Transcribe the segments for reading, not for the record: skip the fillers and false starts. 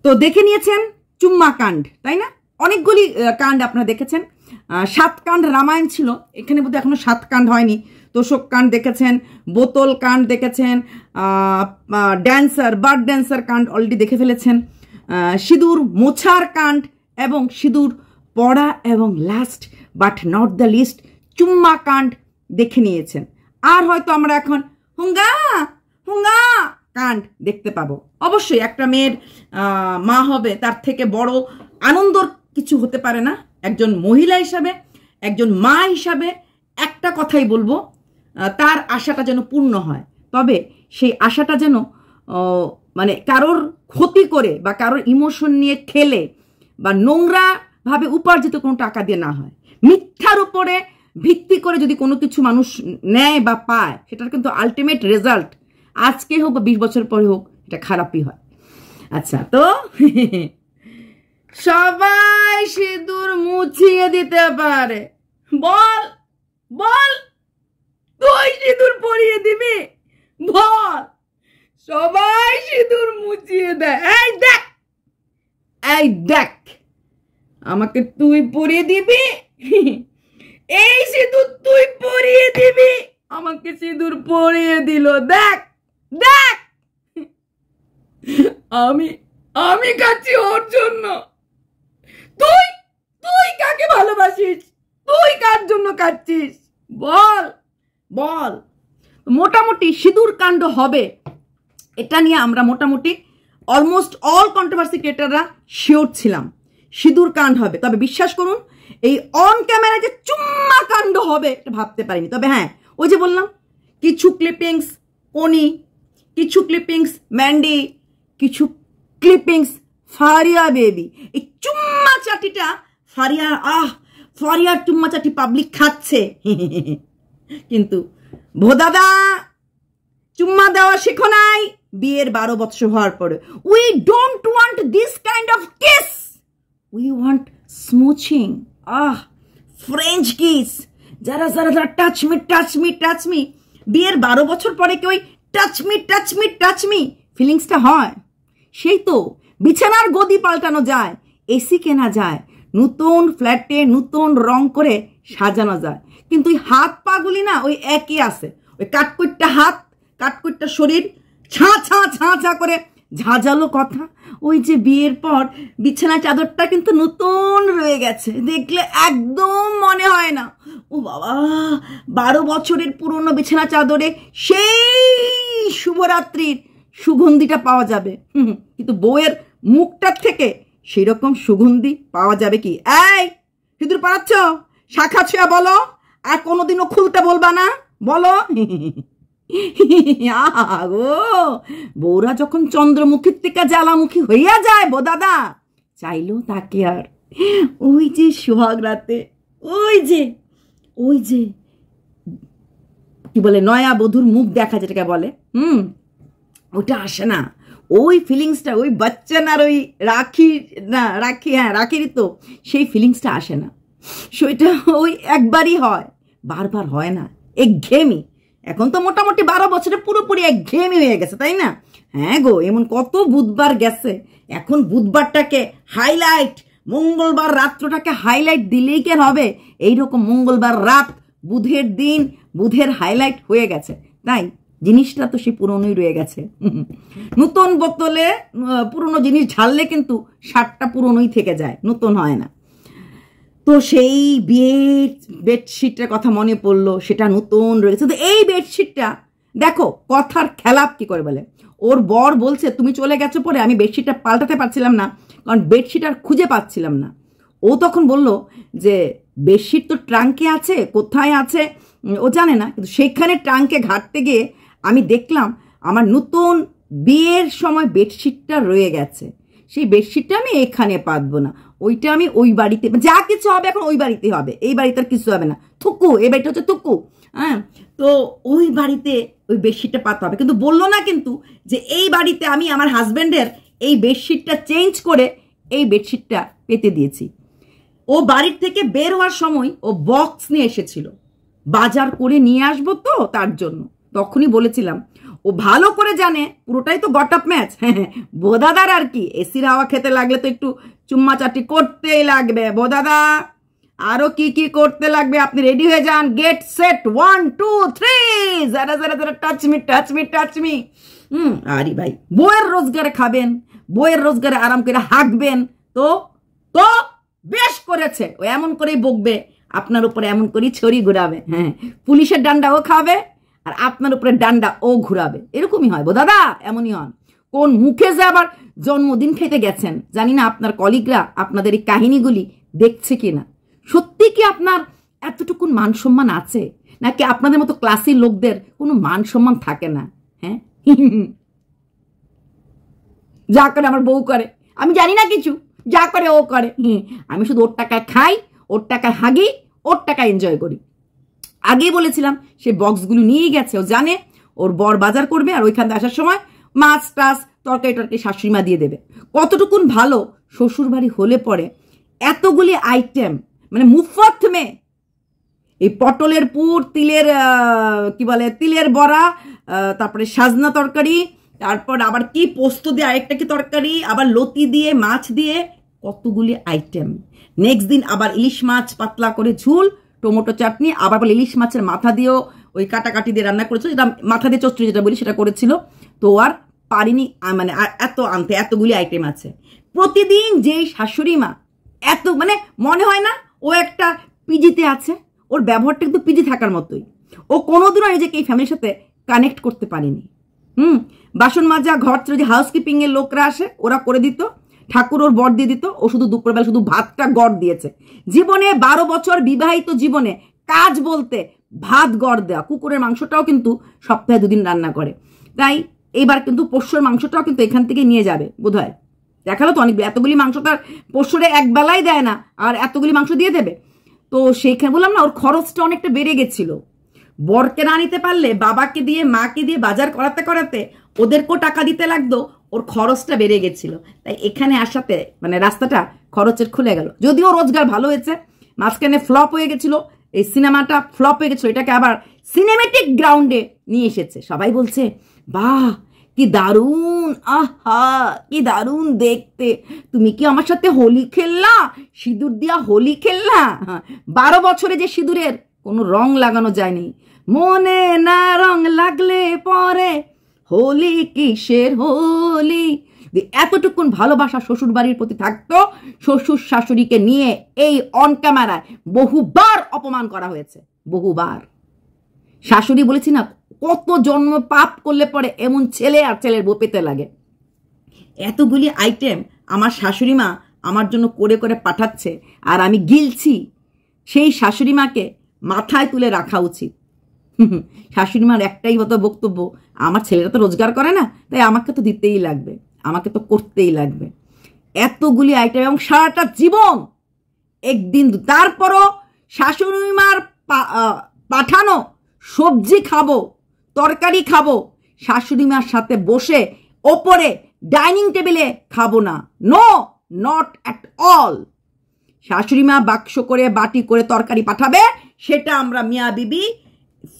তো দেখে নিয়েছেন চুম্মা কাণ্ড, তাই না? অনেকগুলি কাণ্ড আপনারা দেখেছেন। 7 কাণ্ড রামায়ণ ছিল, এখানে বোধহয় এখনো 7 কাণ্ড হয়নি। তোষক কাণ্ড দেখেছেন, বোতল কাণ্ড দেখেছেন, ড্যান্সার বার্ড ড্যান্সার কাণ্ড অলরেডি দেখে ফেলেছেন, সিঁদুর মোছার কাণ্ড এবং সিঁদুর পড়া, এবং last but not the least চুম্মা কাণ্ড দেখে নিয়েছেন। আর হয়তো আমরা এখন হুঙ্গা হুঙ্গা কাণ্ড দেখতে পাবো। অবশ্যই একটা মেয়ের মা হবে, তার থেকে বড় আনন্দর কিছু হতে পারে না। একজন মহিলা হিসাবে, একজন মা হিসাবে একটা কথাই বলবো, তার আশাটা যেন পূর্ণ হয়। তবে সেই আশাটা যেন মানে কারোর ক্ষতি করে বা কারোর ইমোশন নিয়ে খেলে বা নোংরাভাবে উপার্জিত কোনো টাকা দিয়ে না হয়। মিথ্যার উপরে ভিত্তি করে যদি কোনো কিছু মানুষ নেয় বা পায়, সেটার কিন্তু আলটিমেট রেজাল্ট আজকে হোক বা 20 বছর পরে হোক, এটা খারাপই হয়। আচ্ছা, তো সবাই সিঁদুর মুছিয়ে দিতে পারে, বল বল তুই সিঁদুর পরিয়ে দিবি? বল, সবাই সিঁদুর মুছিয়ে দেয়। এই দেখ, এই দেখ, আমাকে তুই পরিয়ে দিবি? এই সিঁদুর তুই পরিয়ে দিবি? আমাকে সিঁদুর পরিয়ে দিল, দেখ দেখ, আমি কাচ্ছি ওর জন্য। তুই তুই কাকে ভালোবাসিস? তুই কার জন্য কাচ্ছিস? বল বল। মোটামুটি সিঁদুর কাণ্ড হবে, এটা নিয়ে আমরা মোটামুটি অলমোস্ট অল কন্ট্রোভার্সি ক্রিয়েটাররা শিওর ছিলাম সিঁদুর কাণ্ড হবে। তবে বিশ্বাস করুন, এই অন ক্যামেরা যে চুম্মা কাণ্ড হবে এটা ভাবতে পারিনি। তবে হ্যাঁ, ওই যে বললাম, কিছু ক্লিপিংস অনি, কিছু ক্লিপিংস ম্যান্ডি, কিছু ক্লিপিংস ফারিয়া বেবি। এই চুম্মা চাটিটা ফারিয়ার চুম্মা চাটি পাবলিক খাচ্ছে। কিন্তু ভোদাদা চুম্মা দেওয়া শেখো নাই বিয়ের 12 বছর হওয়ার পরে। We don't want this kind of kiss, we want smooching, French kiss. যারা যারা যারা touch me touch me touch me, বিয়ের 12 বছর পরে কি ওই touch me touch me touch me ফিলিংসটা হয়? সেই তো বিছানার গদি পাল্টানো যায়, এসি কেনা যায়, নতুন ফ্ল্যাটে নতুন রং করে সাজানো যায়, কিন্তু ওই হাত পাগুলি না ওই একই আছে। ওই কাঠকুট্টা হাত, কাঠকুট্টা শরীর, ছা ছা ছা ছা করে ঝাঁঝালো কথা। ওই যে বিয়ের পর বিছানা চাদরটা কিন্তু নতুন রয়ে গেছে, দেখলে একদম মনে হয় না ও বাবা 12 বছরের পুরনো বিছানা চাদরে সেই শুভরাত্রির সুগন্ধিটা পাওয়া যাবে। কিন্তু বউয়ের মুখটার থেকে সেই রকম সুগন্ধি পাওয়া যাবে কি? এই সিঁদুর পরাচ্ছ, শাখা ছুঁয়া বলো, আর কোনোদিনও খুলতে বলবা না, বলো। বউরা যখন চন্দ্রমুখীর থেকে জ্বালামুখী হইয়া যায়, বোদাদা চাইলেও তাকে আর ওই যে সোহাগ রাতে ওই যে কি বলে নয়া বধূর মুখ দেখা, যেটাকে বলে ওইটা আসে না। ওই ফিলিংসটা ওই বচ্চন আর ওই রাখিরই তো সেই ফিলিংসটা আসে না। সেটা ওই একবারই হয়, বারবার হয় না, একঘেয়েমি। এখন তো মোটামুটি 12 বছরে পুরোপুরি একঘেয়েমি হয়ে গেছে, তাই না? হ্যাঁ গো, এমন কত বুধবার গেছে, এখন বুধবারটাকে হাইলাইট, মঙ্গলবার রাত্রটাকে হাইলাইট দিলেই কে হবে? এইরকম মঙ্গলবার রাত, বুধের দিন, বুধের হাইলাইট হয়ে গেছে। তাই জিনিসটা তো সে পুরনোই রয়ে গেছে। নতুন বোতলে পুরনো জিনিস ঢাললে কিন্তু স্বাদটা পুরনোই থেকে যায়, নতুন হয় না। তো সেই বিয়ের বেডশিটের কথা মনে পড়লো, সেটা নতুন রয়েছে। তো এই বেডশিটটা দেখো কথার খেলাপ কি করে বলে। ওর বর বলছে তুমি চলে গেছো পরে আমি বেডশিটটা পাল্টাতে পারছিলাম না, কারণ বেডশিট আর খুঁজে পাচ্ছিলাম না। ও তখন বলল যে বেডশিট তো ট্রাঙ্কে আছে, কোথায় আছে ও জানে না, কিন্তু সেখানে ট্রাঙ্কে ঘাটতে গিয়ে আমি দেখলাম আমার নতুন বিয়ের সময় বেডশিটটা রয়ে গেছে। সেই বেডশিটটা আমি এখানে পাতবো না, ওইটা আমি ওই বাড়িতে, যা কিছু হবে এখন ওই বাড়িতে হবে, এই বাড়িতে আর কিছু হবে না। থুকু, এই বাড়িটা হচ্ছে থুকু। হ্যাঁ, তো ওই বাড়িতে ওই বেডশিটটা পাতা হবে, কিন্তু বললো না কিন্তু যে এই বাড়িতে আমি আমার হাজব্যান্ডের এই বেডশিটটা চেঞ্জ করে এই বেডশিটটা পেতে দিয়েছি। ও বাড়ির থেকে বের হওয়ার সময় ও বক্স নিয়ে এসেছিল, বাজার করে নিয়ে আসবো তো তার জন্য। তখনই বলেছিলাম ও ভালো করে জানে পুরোটাই তো গট আপ ম্যাচ। বোদাদার আর কি, এসির হাওয়া খেতে লাগলে তো একটু চুম্মা চাটি করতেই লাগবে। বোদাদা আরো কি কি করতে লাগবে, আপনি রেডি হয়ে যান। গেট সেট 1 2 3, যারা যারা যারা touch me touch me touch me. আরে ভাই, বইয়ের রোজগারে খাবেন, বইয়ের রোজগারে আরাম করে হাঁকবেন, তো তো বেশ করেছে। ও এমন করেই বকবে, আপনার উপরে এমন করেই ছড়ি ঘুরাবে। হ্যাঁ, পুলিশের ডান্ডাও খাবে আর আপনার উপরে ডান্ডা ও ঘুরাবে। এরকমই হয় দাদা, এমনই হন। কোন মুখে যে আবার জন্মদিন খেতে গেছেন জানি না, আপনার কলিগরা আপনাদের এই কাহিনীগুলি দেখছে কিনা। সত্যি কি আপনার এতটুকুন মান সম্মান আছে, নাকি আপনাদের মতো ক্লাসি লোকদের কোনো মান সম্মান থাকে না? হ্যাঁ, যা করে আমার বউ করে, আমি জানি না কিছু, যা করে ও করে। আমি শুধু ওর টাকায় খাই, ওর টাকায় হাগি, ওর টাকায় এনজয় করি। আগেই বলেছিলাম, সে বক্সগুলো নিয়ে গেছে, ও জানে ওর বর বাজার করবে আর ওইখান থেকে আসার সময় মাছ টাছ তরকারি টরকারি শাশুড়ি মা দিয়ে দেবে। কতটুকুন ভালো শ্বশুর বাড়ি হলে পরে এতগুলি আইটেম, মানে মুফত মে। এই পটলের পুর, তিলের কি বলে, তিলের বড়া, তারপরে সাজনা তরকারি, তারপর আবার কি পোস্ত দিয়ে আরেকটা কি তরকারি, আবার লতি দিয়ে মাছ দিয়ে, কতগুলি আইটেম। নেক্সট দিন আবার ইলিশ মাছ পাতলা করে ঝুল, টমেটো চাটনি, আবার বলে ইলিশ মাছের মাথা দিয়েও ওই কাটাকাটি দিয়ে রান্না করেছিল, যেটা মাথা দিয়ে চচ্চড়ি যেটা বলি সেটা করেছিল। তো আর পারিনি, মানে এত আনতে, এতগুলি আইটেম আছে। প্রতিদিন যেই শাশুড়ি মা এত, মানে মনে হয় না ও একটা পিজিতে আছে, ওর ব্যবহারটা কিন্তু পিজি থাকার মতোই। ও কোনোদিনও নিজেকে এই ফ্যামিলির সাথে কানেক্ট করতে পারেনি। বাসন মাজা, ঘর ছিল যে হাউসকিপিং এর লোকরা আসে, ওরা করে দিত, ঠাকুর ওর বর দিয়ে দিত, ও শুধু দুপুরবেলা শুধু ভাতটা গড় দিয়েছে। জীবনে 12 বছর বিবাহিত জীবনে কাজ বলতে ভাত গড় দেওয়া। কুকুরের মাংসটাও কিন্তু সপ্তাহে 2 দিন রান্না করে। তাই এইবার কিন্তু পোষ্যর মাংসটাও কিন্তু এখান থেকে নিয়ে যাবে বোধ হয়। দেখালো তো অনেক, এতগুলি মাংস তার পোষ্যরে এক বেলায় দেয় না, আর এতগুলি মাংস দিয়ে দেবে। তো সেইখানে বললাম না, ওর খরচটা অনেকটা বেড়ে গেছিল। বরকে না নিতে পারলে বাবাকে দিয়ে মাকে দিয়ে বাজার করাতে করাতে ওদেরকেও টাকা দিতে লাগতো, ওর খরচটা বেড়ে গেছিল। তাই এখানে আসাতে মানে রাস্তাটা খরচের খুলে গেল। যদিও রোজগার ভালো হয়েছে, মাঝখানে ফ্লপ হয়ে গেছিল, এই সিনেমাটা ফ্লপ হয়ে গেছিল, এটাকে আবার সিনেমেটিক গ্রাউন্ডে নিয়ে এসেছে। সবাই বলছে বাহ কি দারুণ, আহা কি দারুণ দেখতে, তুমি কি আমার সাথে হোলি খেললা, সিঁদুর দিয়া হোলি খেললা। 12 বছরে যে সিঁদুরের কোনো রং লাগানো যায়নি, মনে না রং লাগলে পরে হোলি কিসের হোলি। এতটুকুন ভালোবাসা শ্বশুর বাড়ির প্রতি থাকতো, শ্বশুর শাশুড়িকে নিয়ে এই অন ক্যামেরায় বহুবার অপমান করা হয়েছে, বহুবার। শাশুড়ি বলেছি না, কত জন্ম পাপ করলে পরে এমন ছেলে আর ছেলের বউ পেতে লাগে। এতগুলি আইটেম আমার শাশুড়ি মা আমার জন্য করে করে পাঠাচ্ছে, আর আমি গিলছি। সেই শাশুড়ি মাকে মাথায় তুলে রাখা উচিত। শাশুড়ি মার একটাই মতো বক্তব্য, আমার ছেলেরা তো রোজগার করে না, তাই আমাকে তো দিতেই লাগবে, আমাকে তো করতেই লাগবে। এতগুলি আইটেম এবং সারাটা জীবন একদিন। তারপরও শাশুড়ি মার পাঠানো সবজি খাবো, তরকারি খাবো, শাশুড়ি মার সাথে বসে ওপরে ডাইনিং টেবিলে খাবো না। No, not at all. শাশুড়ি মা বাক্স করে বাটি করে তরকারি পাঠাবে, সেটা আমরা মিয়া বিবি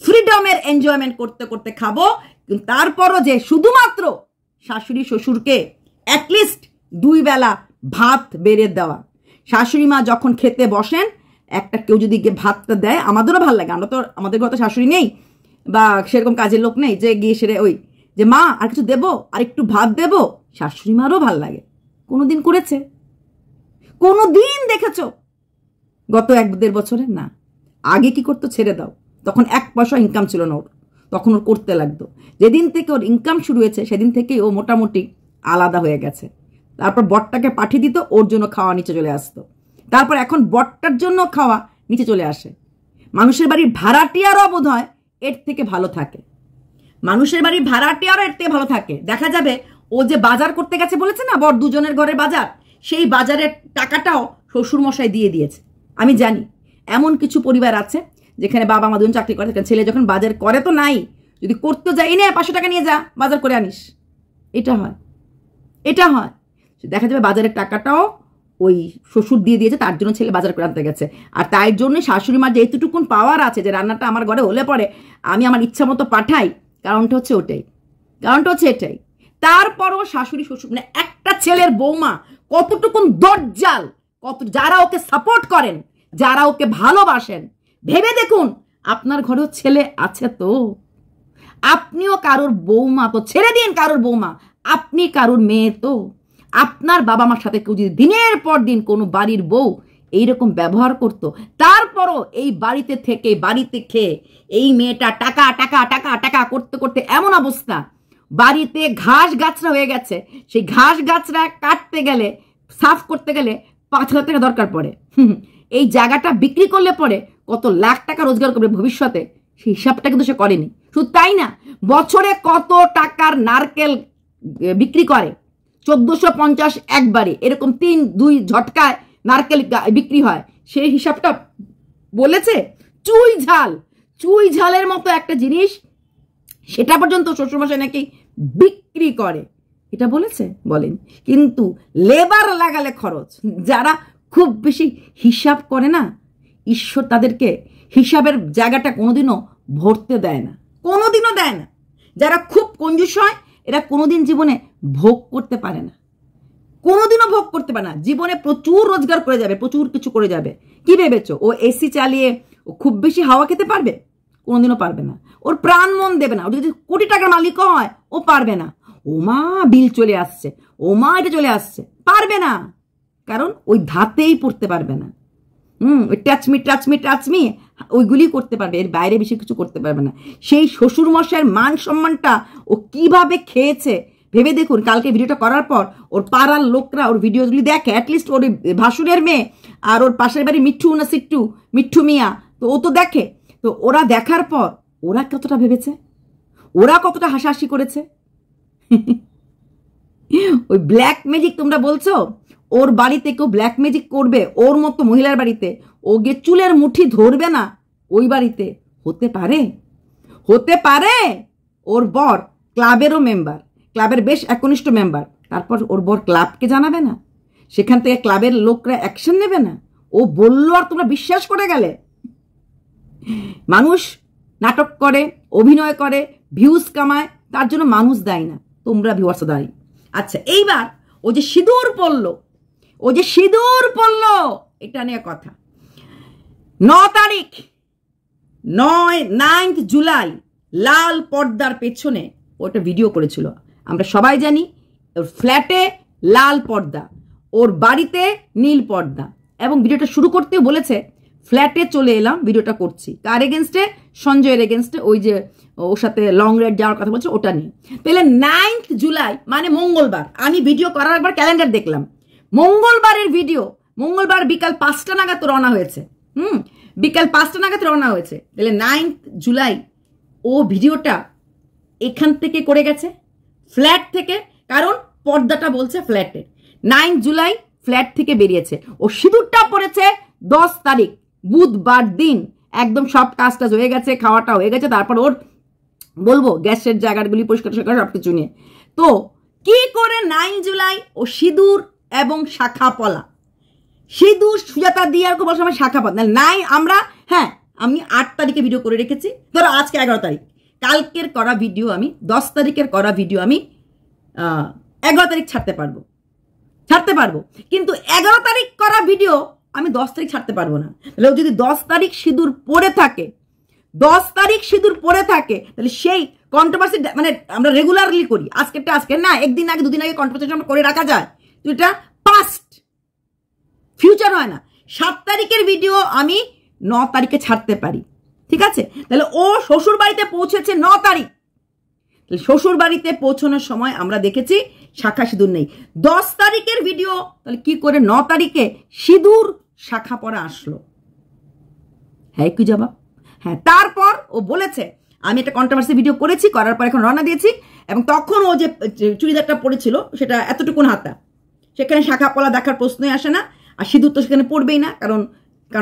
ফ্রিডমের এনজয়মেন্ট করতে করতে খাবো। কিন্তু তারপরও যে শুধুমাত্র শাশুড়ি শ্বশুরকে অ্যাটলিস্ট 2 বেলা ভাত বেড়ে দেওয়া। শাশুড়ি মা যখন খেতে বসেন, একটা কেউ যদি গিয়ে ভাতটা দেয়, আমাদেরও ভালো লাগে। আমরা তো, আমাদের ঘরে তো শাশুড়ি নেই বা সেরকম কাজের লোক নেই যে গিয়ে সেরে ওই যে মা আর কিছু দেবো, আর একটু ভাত দেবো। শাশুড়ি মারও ভাল লাগে। কোনোদিন করেছে? কোনোদিন দেখেছ গত 1-1.5 বছরে? না। আগে কি করতো ছেড়ে দাও, তখন 1 পয়সা ইনকাম ছিল না ওর, তখন ওর করতে লাগতো। যেদিন থেকে ওর ইনকাম শুরু হয়েছে সেদিন থেকেই ও মোটামুটি আলাদা হয়ে গেছে। তারপর বটটাকে পাঠিয়ে দিত, ওর জন্য খাওয়া নিচে চলে আসতো। তারপর এখন বটটার জন্য খাওয়া নিচে চলে আসে। মানুষের বাড়ির ভাড়াটিয়ারও বোধ হয় এর থেকে ভালো থাকে, মানুষের বাড়ির ভাড়াটিয়ারও এর থেকে ভালো থাকে। দেখা যাবে ও যে বাজার করতে গেছে বলেছে না, বর দুজনের ঘরের বাজার, সেই বাজারের টাকাটাও শ্বশুরমশাই দিয়ে দিয়েছে। আমি জানি এমন কিছু পরিবার আছে যেখানে বাবা মা দুজন চাকরি করে থাকেন, ছেলে যখন বাজার করে তো নাই, যদি করতে যাই না 500 টাকা নিয়ে যা, বাজার করে আনিস। এটা হয়, এটা হয়। দেখা যাবে বাজারের টাকাটাও ওই শ্বশুর দিয়ে দিয়েছে, তার জন্য ছেলে বাজার করে আনতে গেছে। আর তাই জন্য শাশুড়ি মার যে এতটুকুন পাওয়ার আছে যে রান্নাটা আমার ঘরে হলে পরে আমি আমার ইচ্ছা মতো পাঠাই, কারণটা হচ্ছে ওটাই। কারণটা হচ্ছে এটাই। তারপরও শাশুড়ি শ্বশুর মানে একটা ছেলের বৌমা কতটুকুন দজ্জাল, যারা ওকে সাপোর্ট করেন, যারা ওকে ভালোবাসেন, ভেবে দেখুন আপনার ঘরেও ছেলে আছে তো, আপনিও কারোর বৌমা তো, ছেড়ে দিন কারোর বৌমা, আপনি কারোর মেয়ে তো। আপনার বাবা মার সাথে কেউ যদি দিনের পর দিন কোনো বাড়ির বউ এইরকম ব্যবহার করত, তারপরও এই বাড়িতে থেকে বাড়িতে খেয়ে এই মেয়েটা টাকা টাকা টাকা টাকা করতে করতে এমন অবস্থা, বাড়িতে ঘাস গাছরা হয়ে গেছে, সেই ঘাস গাছরা কাটতে গেলে, সাফ করতে গেলে 5,000 টাকা দরকার পড়ে। এই জায়গাটা বিক্রি করলে পরে কত লাখ টাকা রোজগার করবে ভবিষ্যতে, সেই হিসাবটা কিন্তু সে করেনি। শুধু তাই না, বছরে কত টাকার নারকেল বিক্রি করে, 1450 একবারে, এরকম 3-2 ঝটকায় নারকেল বিক্রি হয়, সেই হিসাবটা বলেছে। চুই ঝালের মতো একটা জিনিস, সেটা পর্যন্ত শ্বশুরমশাই নাকি বিক্রি করে, এটা বলেছে, বলেন। কিন্তু লেবার লাগালে খরচ, যারা খুব বেশি হিসাব করে না, ঈশ্বর তাদেরকে হিসাবের জায়গাটা কোনোদিনও ভরতে দেয় না, কোনোদিনও দেয় না। যারা খুব কঞ্জুস হয়, এরা কোনোদিন জীবনে ভোগ করতে পারে না, কোনোদিনও ভোগ করতে পারে না। জীবনে প্রচুর রোজগার করে যাবে, প্রচুর কিছু করে যাবে, কি ভেবেছো ও এসি চালিয়ে ও খুব বেশি হাওয়া খেতে পারবে? কোনোদিনও পারবে না। ওর প্রাণ মন দেবে না। ও যদি কোটি টাকার মালিকও হয়, ও পারবে না। ও মা বিল চলে আসছে, ও মা এটা চলে আসছে, পারবে না। কারণ ওই ধাতেই পড়তে পারবে না। ওই টাচমি ওইগুলি করতে পারবে, এর বাইরে বেশি কিছু করতে পারবে না। সেই শ্বশুর মশাইয়ের মান সম্মানটা ও কিভাবে খেয়েছে ভেবে দেখুন। কালকে ভিডিওটা করার পর ওর পাড়ার লোকরা ওর ভিডিওগুলি দেখে, অ্যাটলিস্ট ওর ভাসুরের মেয়ে আর ওর পাশের বাড়ি মিঠু মিয়া, তো ও তো দেখে। তো ওরা দেখার পর ওরা কতটা ভেবেছে, ওরা কতটা হাসাহাসি করেছে। ওই ব্ল্যাক ম্যাজিক তোমরা বলছো, ওর বাড়িতে কেউ ব্ল্যাক ম্যাজিক করবে, ওর মতো মহিলার বাড়িতে ও গিয়ে চুলের মুঠি ধরবে না, ওই বাড়িতে হতে পারে। ওর বর ক্লাবেরও মেম্বার, ক্লাবের বেশ একনিষ্ঠ মেম্বার, তারপর ওর বর ক্লাবকে জানাবে না, সেখান থেকে ক্লাবের লোকরা অ্যাকশন নেবে না। ও বললো আর তোমরা বিশ্বাস করে গেলে। মানুষ নাটক করে, অভিনয় করে, ভিউজ কামায়, তার জন্য মানুষ দায়ী না, তোমরা ভিউয়ার্স দায়ী। আচ্ছা, এইবার ও যে সিঁদুর পড়লো এটা নিয়ে কথা। 9 জুলাই লাল পর্দার পেছনে ওটা ভিডিও করেছিল। আমরা সবাই জানি ওর ফ্ল্যাটে লাল পর্দা, ওর বাড়িতে নীল পর্দা, এবং ভিডিওটা শুরু করতেও বলেছে ফ্ল্যাটে চলে এলাম, ভিডিওটা করছি কার এগেনস্টে? সঞ্জয়ের এগেনস্টে, ওই যে ওর সাথে লং রাইড যাওয়ার কথা বলছে ওটা নিয়ে। তাহলে 9 জুলাই মানে মঙ্গলবার, আমি ভিডিও করার একবার ক্যালেন্ডার দেখলাম, মঙ্গলবারের ভিডিও, মঙ্গলবার বিকাল 5টা নাগাদ রওনা হয়েছে। বিকাল 5টা নাগাদ রওনা হয়েছে। তাহলে 9 জুলাই ও ভিডিওটা এখান থেকে করে গেছে, ফ্ল্যাট থেকে, কারণ পর্দাটা বলছে ফ্ল্যাটে। 9 জুলাই ফ্ল্যাট থেকে বেরিয়েছে। ও সিঁদুরটা পড়েছে 10 তারিখ বুধবার দিন, একদম সব কাজটা হয়ে গেছে, খাওয়াটা হয়ে গেছে, তারপর ওর বলবো গ্যাসের জায়গাগুলি পরিষ্কার সব কিছু নিয়ে। তো কি করে 9 জুলাই ও সিঁদুর এবং শাখা পলা, সিঁদুর সুজাতা দিয়ে আর বলছে আমার শাখা পলা নাই। আমি 8 তারিখে ভিডিও করে রেখেছি, ধরো আজকে 11 তারিখ, কালকের করা ভিডিও আমি 10 তারিখের করা ভিডিও আমি 11 তারিখ ছাড়তে পারবো, কিন্তু 11 তারিখ করা ভিডিও আমি 10 তারিখ ছাড়তে পারবো না। তাহলে যদি 10 তারিখ সিঁদুর পরে থাকে, তাহলে সেই কন্ট্রোভার্সি, মানে আমরা রেগুলারলি করি, আজকে না, একদিন আগে 2 দিন আগে কন্ট্রোভার্সি আমরা করে রাখা যায়, তো এটা পাস্ট, ফিউচার হয় না। 7 তারিখের ভিডিও আমি 9 তারিখে ছাড়তে পারি, ঠিক আছে? তাহলে ও শ্বশুর বাড়িতে পৌঁছেছে 9 তারিখ, তাহলে শ্বশুর বাড়িতে পৌঁছানোর সময় আমরা দেখেছি শাখা সিঁদুর নেই। 10 তারিখের ভিডিও, তাহলে কি করে 9 তারিখে সিঁদুর শাখা পরা আসলো? হ্যাঁ কি জবাব? হ্যাঁ, তারপর ও বলেছে আমি একটা কন্ট্রোভার্সি ভিডিও করেছি, করার পর এখন রওনা দিয়েছি, এবং তখন ও যে চুড়িদারটা পরেছিল সেটা এতটুকুন হাতা, সেখানে শাখা পলা দেখার প্রশ্নই আসে না, আর সিঁদুর তো সেখানে পড়বেই না, কারণ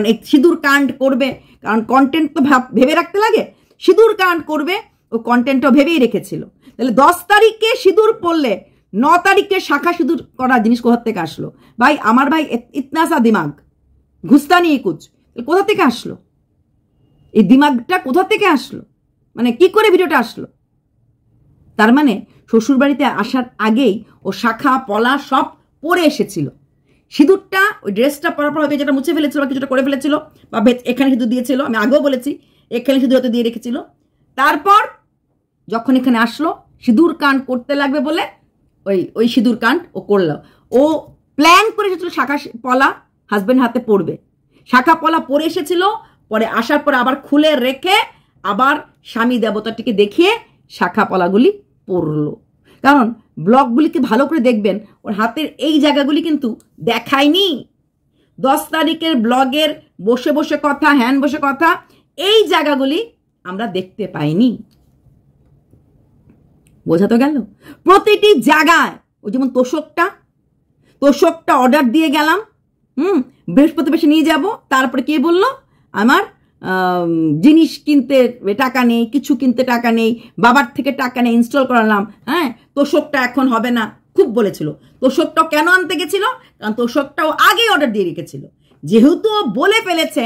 এই সিঁদুর কাণ্ড করবে, কারণ কন্টেন্ট তো ভেবে রাখতে লাগে, সিঁদুর কাণ্ড করবে, ও কন্টেন্টও ভেবেই রেখেছিল। তাহলে 10 তারিখে সিঁদুর পড়লে 9 তারিখে শাখা সিঁদুর করা জিনিস কোথা থেকে আসলো? ভাই আমার ভাই ইতনাসা দিমাগ ঘুস্তা নিয়ে কুচ, কোথা থেকে আসলো এই দিমাগটা? কোথা থেকে আসলো? মানে কি করে ভিডিওটা আসলো? তার মানে শ্বশুরবাড়িতে আসার আগেই ও শাখা পলা সব পরে এসেছিল। সিঁদুরটা ওই ড্রেসটা পরার পর হয়তো যেটা মুছে ফেলেছিল বা কিছুটা করে ফেলেছিল, বা এখানে সিঁদুর দিয়েছিল, আমি আগেও বলেছি এখানে সিঁদুর হয়তো দিয়ে রেখেছিল। তারপর যখন এখানে আসলো সিঁদুর কাণ্ড করতে লাগবে বলে ওই সিঁদুর কাণ্ড ও করলো। ও প্ল্যান করে এসেছিল শাখা পলা হাজব্যান্ড হাতে পড়বে, শাখা পলা পরে এসেছিল, পরে আসার পর আবার খুলে রেখে আবার স্বামী দেবতাটিকে দেখিয়ে শাখা পলাগুলি পরলো। কারণ ব্লগগুলিকে ভালো করে দেখবেন, ওর হাতের এই জায়গাগুলি কিন্তু দেখায়নি। 10 তারিখের ব্লগের বসে বসে কথা, হ্যান বসে কথা, এই জায়গাগুলি আমরা দেখতে পাইনি। বোঝা তো গেল? প্রতিটি জায়গায় ওই যেমন তোষকটা অর্ডার দিয়ে গেলাম, বৃহস্পতিবার নিয়ে যাব, তারপরে কে বললো আমার জিনিস কিনতে টাকা নেই, কিছু কিনতে টাকা নেই, বাবার থেকে টাকা নেই, ইনস্টল করালাম, হ্যাঁ তোষকটা এখন হবে না, খুব বলেছিল। তোষকটাও কেন আনতে গেছিল? কারণ তোষকটাও আগেই অর্ডার দিয়ে রেখেছিল। যেহেতু ও বলে ফেলেছে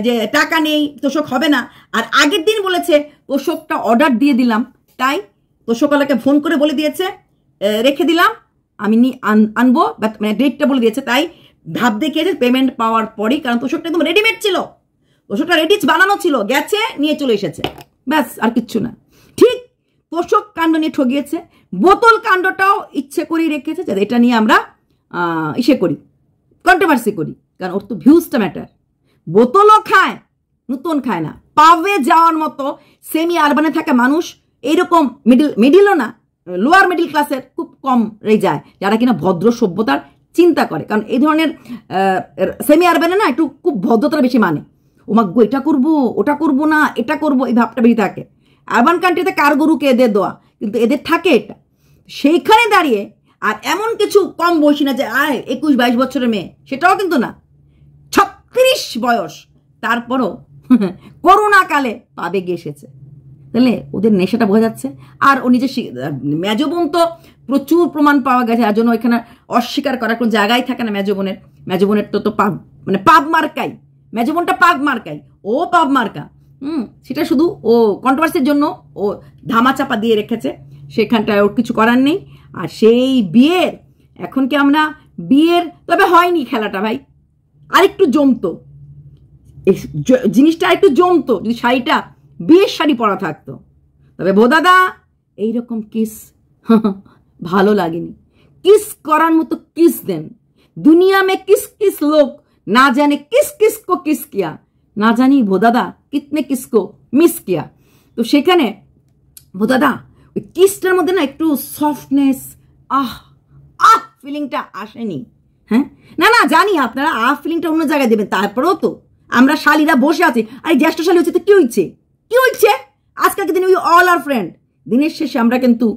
যে টাকা নেই, তোষক হবে না, আর আগের দিন বলেছে তোষকটা অর্ডার দিয়ে দিলাম, তাই তোষকওয়ালাকে ফোন করে বলে দিয়েছে রেখে দিলাম, আমি আনবো, মানে ডেটটা বলে দিয়েছে, তাই ভাব দেখিয়েছে পেমেন্ট পাওয়ার পরই। কারণ তোষকটা একদম রেডিমেড ছিল, তোষকটা রেডি বানানো ছিল, গেছে নিয়ে চলে এসেছে, ব্যাস আর কিচ্ছু না। ঠিক তোষক কাণ্ড নিয়ে ঠগিয়েছে। বোতল কাণ্ডটাও ইচ্ছে করেই রেখেছে যাতে এটা নিয়ে আমরা করি, কন্ট্রোভার্সি করি, কারণ ওর তো ভিউজটা ম্যাটার। বোতলও খায়, নতুন খায় না। পাবে যাওয়ার মতো সেমি আরবানে থাকা মানুষ এইরকম মিডিলও না, লোয়ার মিডিল ক্লাসের খুব কম যায় যারা কিনা ভদ্র সভ্যতার চিন্তা করে। কারণ এই ধরনের সেমি আরবানে না একটু খুব ভদ্রতা বেশি মানে, ওমা গো এটা করবো ওটা করবো না, এটা করবো, এই ভাবটা বেশি থাকে। আরবান কান্ট্রিতে কার গরুকে এদের দেওয়া, কিন্তু এদের থাকে এটা। সেইখানে দাঁড়িয়ে আর এমন কিছু কম বয়সী না যে 21-22 বছরের মেয়ে, সেটাও কিন্তু না, 36 বয়স, তারপরও করোনা কালে পাবে গিয়ে এসেছে। তাহলে ওদের নেশাটা বোঝা যাচ্ছে। আর ও নিজে মেজবোন তো প্রচুর প্রমাণ পাওয়া গেছে, আর জন্য ওইখানে অস্বীকার করার কোনো জায়গায় থাকে না। মেজবোনের তো মানে পাব মার্কাই, মেজবোনটা পাব মার্কাই, ও পাব মার্কা। সেটা শুধু ও কন্ট্রোভার্সির জন্য ও ধামাচাপা দিয়ে রেখেছে, সেখানটায় ওর কিছু করার নেই। আর সেই বিয়ের, এখন কি আমরা বিয়ের, তবে হয়নি খেলাটা ভাই, আরেকটু জমতো জিনিসটা, আরেকটু জমতো যদি শাড়িটা বিয়ের শাড়ি পরা থাকতো। তবে বোদাদা এইরকম কিস ভালো লাগেনি। কিস করার মতো কিস দেন। দুনিয়া মে কিস কিস লোক না জানে কিস কিস কো কিস কিয়া, না জানি বোদাদা কিতনে কিসকো মিস কিয়া। তো সেখানে বোদাদা ওই কিসটার মধ্যে না একটু সফটনেস, ফিলিংটা আসেনি। হ্যাঁ না জানি আপনারা ফিলিংটা অন্য জায়গায় দেবেন, তারপরেও তো আমরা শালীরা বসে আছি। আরে জ্যেষ্ঠ শালী হচ্ছে তো কি হচ্ছে আজকালকে দিনে উই অল আর ফ্রেন্ড। দিনের শেষে আমরা কিন্তু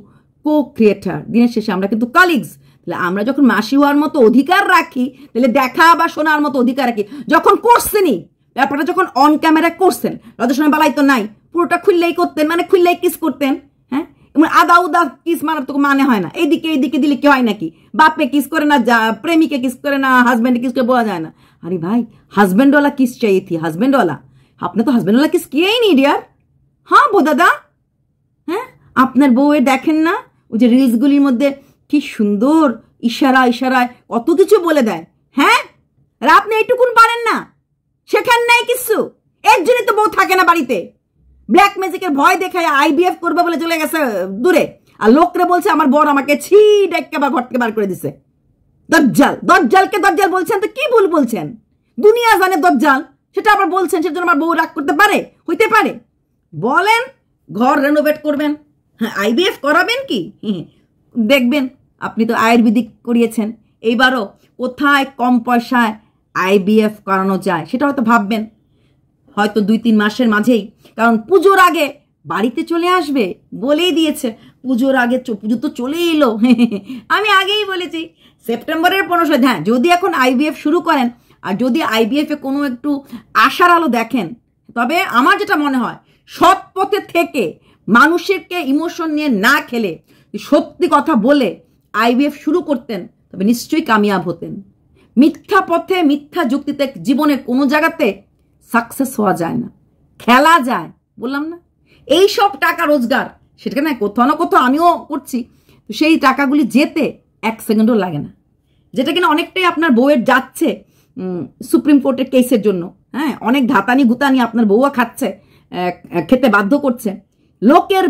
কো ক্রিয়েটার, দিনের শেষে আমরা কিন্তু কলিগস। তাহলে আমরা যখন মাসি হওয়ার মতো অধিকার রাখি, তাহলে দেখা বা শোনার মতো অধিকার রাখি। যখন করছেনই ব্যাপারটা, যখন অন ক্যামেরা করছেন, রজসময় বেলায় তো নাই, পুরোটা খুললেই করতেন, মানে খুললেই কিস করতেন। হ্যাঁ আদা উদা কিস মারার তো মানে হয় না, এইদিকে দিলে কি হয় নাকি? বাপে কিস করে না, প্রেমিকে কিস করে না, হাজব্যান্ডে কিস করে বোঝা যায় না। আরে ভাই হাজব্যান্ড वाला किस चाहिए थी, হাজব্যান্ড वाला, আপনি তো হাজব্যান্ড वाला किस किया ही नहीं डियर। হ্যাঁ বোদাদা, হ্যাঁ আপনার বউয়ের দেখেন না ওই যে রিলসগুলির মধ্যে কি সুন্দর ইশারায় কত কিছু বলে দেয়। হ্যাঁ আর আপনি এইটুকুন পারেন না, শেখান নাই কিছু। এর জন্য তো বউ থাকে না বাড়িতে, ব্ল্যাক ম্যাজিকের ভয় দেখায় আইবিএফ করবে বলে চলে গেছে দূরে, আর লোকরে বলছে আমার বর আমাকে ছি ডাক্কা বা ঘর থেকে বার করে দিছে। দজ্জালকে দজ্জাল বলছেন তো কি ভুল বলছেন? দুনিয়া জানে দজ্জাল, সেটা আবার বলছেন, সেজন্য আমার বউ রাগ করতে পারে, হইতে পারে। বলেন ঘর রেনোভেট করবেন, হ্যাঁ আইবিএফ করাবেন কি, দেখবেন আপনি তো আয়ুর্বেদিক করিয়েছেন, এইবারও কোথায় কম পয়সায় আইবিএফ করানো যায় সেটা হয়তো ভাববেন, হয়তো 2-3 মাসের মাঝেই। কারণ পুজোর আগে বাড়িতে চলে আসবে বলেই দিয়েছে, পুজোর আগে, পুজো তো চলে এলো। আমি আগেই বলেছি সেপ্টেম্বরের 15 হ্যাঁ যদি এখন আইবিএফ শুরু করেন, আর যদি আইবিএফে কোনো একটু আশার আলো দেখেন, তবে আমার যেটা মনে হয় সৎ পথে থেকে মানুষেরকে ইমোশন নিয়ে না খেলে সত্যি কথা বলে আইবিএফ শুরু করতেন, তবে নিশ্চয়ই কামিয়াব হতেন। মিথ্যা পথে মিথ্যা যুক্তিতে জীবনে কোনো জায়গাতে সাকসেস হওয়া যায় না, খেলা যায়। বললাম না, এই সব টাকা রোজগার সেটা না কোথাও না কোথাও আমিও করছি, তো সেই টাকাগুলি যেতে 1 সেকেন্ডও লাগে না। যেটা কিনা অনেকটাই আপনার বউয়ের যাচ্ছে সুপ্রিম কোর্টের কেসের জন্য, হ্যাঁ, অনেক ধাতানি গুতানি আপনার বউয়া খাচ্ছে, খেতে বাধ্য করছে। লোকের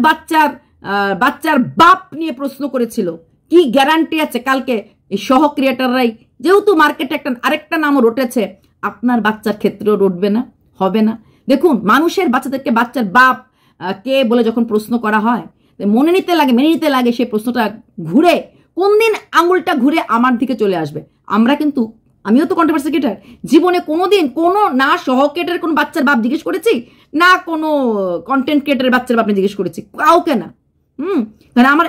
বাচ্চার বাপ নিয়ে প্রশ্ন করেছিল, কি গ্যারান্টি আছে কালকে এই সহ ক্রিয়েটাররাই, যেহেতু মার্কেটে আরেকটা নামও রটেছে, আপনার বাচ্চার ক্ষেত্রেও রটবে না, হবে না। দেখুন, মানুষের বাচ্চাদেরকে বাচ্চার বাপ কে বলে যখন প্রশ্ন করা হয়, মেনে নিতে লাগে সেই প্রশ্নটা ঘুরে কোন দিন আঙুলটা ঘুরে আমার দিকে চলে আসবে। আমিও তো কন্ট্রোভার্সি ক্রিয়েটার, জীবনে কোনোদিন না সহ ক্রিয়েটারের কোনো বাচ্চার বাপ জিজ্ঞেস করেছি, না কোনো কন্টেন্ট ক্রিয়েটারের বাচ্চার বাপ জিজ্ঞেস করেছি, কাউকে না। কারণ আমার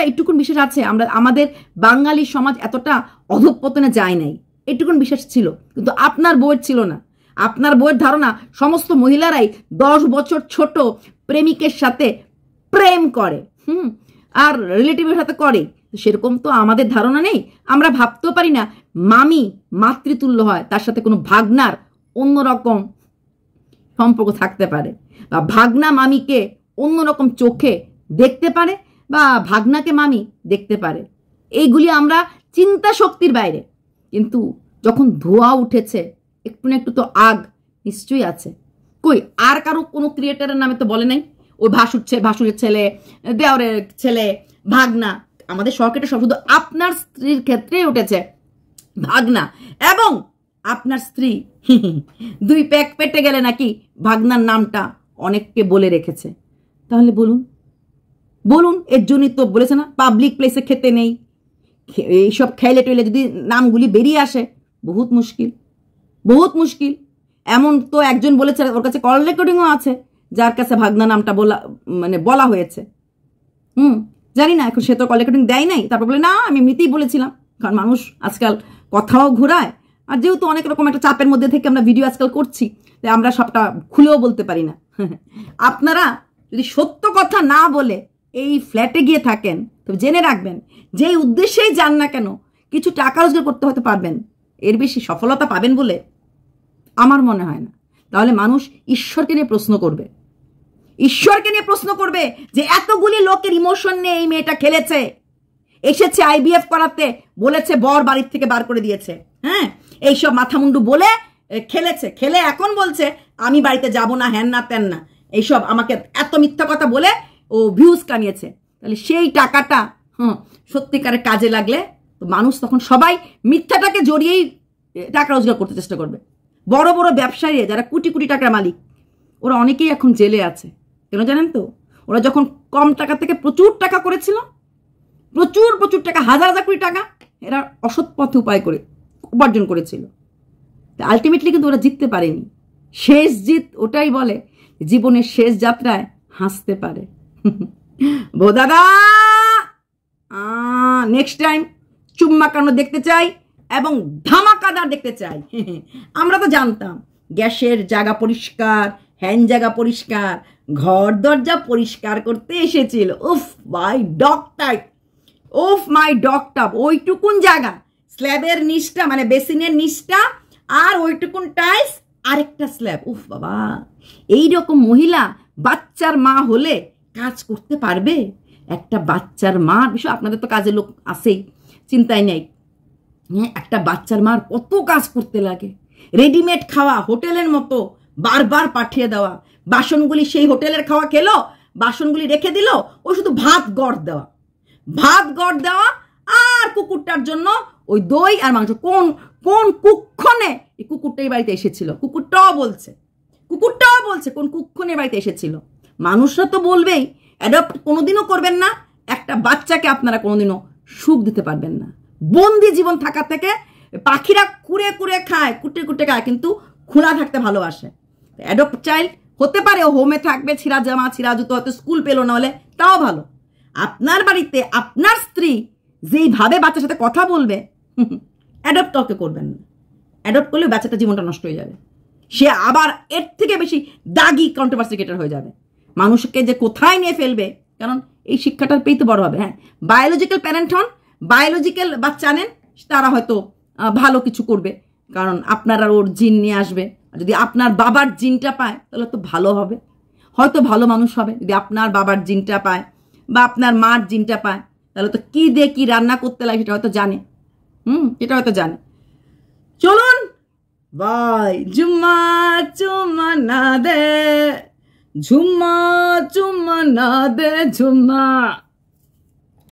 এইটুকুন বিশ্বাস আছে, আমাদের বাঙালি সমাজ এতটা অধঃপতনে যায় নাই, এইটুকুন বিশ্বাস ছিল। কিন্তু আপনার বউয়ের ছিল না। আপনার বউয়ের ধারণা সমস্ত মহিলারাই 10 বছর ছোট প্রেমিকের সাথে প্রেম করে, আর রিলেটিভের সাথে করে। সেরকম তো আমাদের ধারণা নেই। আমরা ভাবতেও পারি না মামি মাতৃতুল্য হয়, তার সাথে কোনো ভাগনার অন্যরকম সম্পর্ক থাকতে পারে, বা ভাগনা মামিকে অন্যরকম চোখে দেখতে পারে, বা ভাগনাকে মামি দেখতে পারে। এইগুলি আমরা চিন্তা শক্তির বাইরে। কিন্তু যখন ধোঁয়া উঠেছে, একটু না একটু তো আগ নিশ্চয়ই আছে। কই আর কারো কোনো ক্রিয়েটারের নামে তো বলে নাই, ওই ভাসুরের ছেলে, দেওরের ছেলে, ভাগনা। আমাদের সরকারটা শুধু আপনার স্ত্রীর ক্ষেত্রেই উঠেছে ভাগনা, এবং আপনার স্ত্রী 2 প্যাক পেটে গেলে নাকি ভাগনার নামটা অনেককে বলে রেখেছে। তাহলে বলুন, এর জন্যই তো বলেছে না পাবলিক প্লেসে খেতে নেই। এইসব খেলে টেলে যদি নামগুলি বেরিয়ে আসে, বহুত মুশকিল। এমন তো একজন বলেছে, ওর কাছে কল রেকর্ডিংও আছে, যার কাছে ভাগনা নামটা বলা হয়েছে। জানি না, এখন সে তো কল রেকর্ডিং দেয় নাই, তারপর বলে না আমি এমনিতেই বলেছিলাম। কারণ মানুষ আজকাল কথাও ঘুরায়, আর যেহেতু অনেক রকম একটা চাপের মধ্যে থেকে আমরা ভিডিও আজকাল করছি, তাই আমরা সবটা খুলেও বলতে পারি না। আপনারা যদি সত্য কথা না বলে এই ফ্ল্যাটে গিয়ে থাকেন, তবে জেনে রাখবেন, যেই উদ্দেশ্যেই যান না কেন, কিছু টাকা রোজগার করতে হতে পারবেন, এর বেশি সফলতা পাবেন বলে আমার মনে হয় না। তাহলে মানুষ ঈশ্বরকে নিয়ে প্রশ্ন করবে যে এতগুলি লোকের ইমোশন নিয়ে এই মেয়েটা খেলেছে, এসেছে আইভিএফ করাতে, বলেছে বর বাড়ির থেকে বার করে দিয়েছে, হ্যাঁ, এইসব মাথামুন্ডু বলে খেলে এখন বলছে আমি বাড়িতে যাব না, হ্যান না তেন না, এইসব আমাকে এত মিথ্যা কথা বলে ও ভিউজ কামিয়েছে। তাহলে সেই টাকাটা সত্যিকারের কাজে লাগলে তো মানুষ তখন সবাই মিথ্যাটাকে জড়িয়েই টাকা রোজগার করতে চেষ্টা করবে। বড় বড় ব্যবসায়ী যারা কোটি কোটি টাকার মালিক, ওরা অনেকেই এখন জেলে আছে। কেন জানেন তো? ওরা যখন কম টাকা থেকে প্রচুর টাকা করেছিল, প্রচুর টাকা, হাজার কোটি টাকা, এরা অসৎ পথে উপার্জন করেছিল। আলটিমেটলি কিন্তু ওরা জিততে পারেনি। শেষ জিত ওটাই বলে, জীবনের শেষ যাত্রায় হাসতে পারে। দাদা, নেক্সট টাইম চুম্মাকানো দেখতে চাই এবং ধামাকাদার দেখতে চাই। আমরা তো জানতাম গ্যাসের জায়গা পরিষ্কার, হ্যান্ড জায়গা পরিষ্কার, ঘর দরজা পরিষ্কার করতে এসেছিল। মাই ডগ টাপ, ওইটুকুন জায়গা, স্ল্যাবের নিচটা মানে বেসিনের নিচটা, আর ওইটুকুন টাইলস, আরেকটা স্ল্যাব। বাবা, এইরকম মহিলা বাচ্চার মা হলে কাজ করতে পারবে? একটা বাচ্চার মা বিষয়, আপনাদের তো কাজের লোক আছেই, চিন্তাই নেই। হ্যাঁ, একটা বাচ্চার মার কত কাজ করতে লাগে। রেডিমেড খাওয়া, হোটেলের মতো বারবার পাঠিয়ে দেওয়া, বাসনগুলি সেই হোটেলের খাওয়া খেলো, বাসনগুলি রেখে দিল, ও শুধু ভাত গড় দেওয়া, আর কুকুরটার জন্য ওই দই আর মাংস। কোন কুক্ষণে এই কুকুরটা এই বাড়িতে এসেছিল? কুকুরটাও বলছে কোন কুক্ষণে বাড়িতে এসেছিল। মানুষরা তো বলবেই, অ্যাডপ্ট কোনোদিনও করবেন না। একটা বাচ্চাকে আপনারা কোনোদিনও সুখ দিতে পারবেন না। বন্দি জীবন থাকা থেকে পাখিরা কুটে খায়, কিন্তু খোলা থাকতে ভালোবাসে। অ্যাডপ্ট চাইল্ড হতে পারে ও হোমে থাকবে, ছিঁড়া জামা ছিঁড়া জুতো, হয়তো স্কুল পেলো না হলে, তাও ভালো। আপনার বাড়িতে আপনার স্ত্রী যেইভাবে বাচ্চার সাথে কথা বলবে, অ্যাডপ্ট কাউকে করবেন না। অ্যাডপ্ট করলে বাচ্চাটা জীবনটা নষ্ট হয়ে যাবে, সে আবার এর থেকে বেশি দাগি কন্ট্রোভার্সি ক্রিয়েটর হয়ে যাবে। মানুষকে যে কোথায় নিয়ে ফেলবে, কারণ এই শিক্ষাটা পেয়ে তো বড় হবে। হ্যাঁ, বায়োলজিক্যাল প্যারেন্ট হন, বায়োলজিক্যাল বাচ্চা নেন, তারা হয়তো ভালো কিছু করবে, কারণ আপনারা ওর জিন নিয়ে আসবে। যদি আপনার বাবার জিনটা পায় তাহলে তো ভালো হবে, হয়তো ভালো মানুষ হবে। যদি আপনার বাবার জিনটা পায়, বা আপনার মার জিনটা পায়, তাহলে তো কি দিয়ে কি রান্না করতে লাগে সেটা হয়তো জানে। এটা হয়তো জানে। চলুন বাই। ঝুম্মা চুম্মা না দে, ঝুম্মা চুম্মা না দে ঝুম্মা।